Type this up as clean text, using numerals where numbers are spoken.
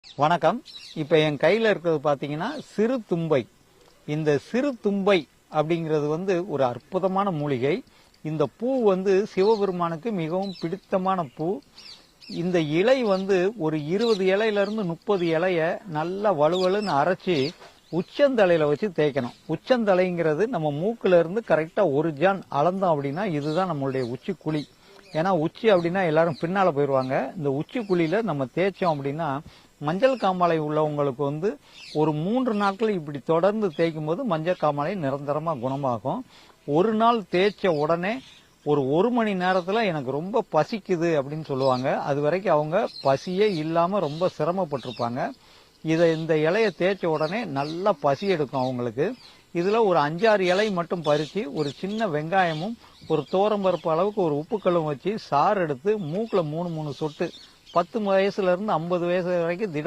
வணக்கம். இப்ப என் கையில இருக்கிறது பாத்தீங்கன்னா சிறு தும்பை. இந்த சிறு தும்பை அப்படிங்கிறது ஒரு அற்புதமான மூலிகை. இந்த பூ சிவபெருமானுக்கு மிகவும் பிடித்தமான பூ. இந்த இலை ஒரு 20 இலையில இருந்து 30 இலைய நல்லா வலுவலுன்னு அரைச்சி உச்சந்தலையில வச்சு தேய்க்கணும். உச்சந்தலைங்கிறது நம்ம மூக்குல இருந்து கரெக்டா 1 ஜான் அளந்தோம் அப்படின்னா இதுதான் நம்மளுடைய உச்சி குழி. ஏன்னா உச்சி அப்படின்னா எல்லாரும் பின்னால போயிடுவாங்க. இந்த உச்சி குழியில நம்ம தேய்ச்சோம் அப்படின்னா மஞ்சள் காமாலை உள்ளவங்களுக்கு ஒரு 3 நாட்கள் இப்படி தொடர்ந்து தேய்க்கும் போது மஞ்சள் காமாலை நிரந்தரமா குணமாகும். ஒரு நாள் தேய்ச்ச உடனே ஒரு மணி நேரத்துல எனக்கு ரொம்ப பசிக்குது அப்படின்னு சொல்லுவாங்க. அது வரைக்கும் அவங்க பசியே இல்லாம ரொம்ப சிரமப்பட்டிருப்பாங்க. இந்த இலைய தேய்ச்ச உடனே நல்லா பசி எடுக்கும் அவங்களுக்கு. இதுல ஒரு 5-6 இலை மட்டும் பறிச்சு ஒரு சின்ன வெங்காயமும் ஒரு தோரம்பருப்பு அளவுக்கு ஒரு உப்புக்கல்லும் வச்சு சாறு எடுத்து மூக்குல 3 சொட்டு 10 வயசுல இருந்து 50 வயசு வரைக்கும் திட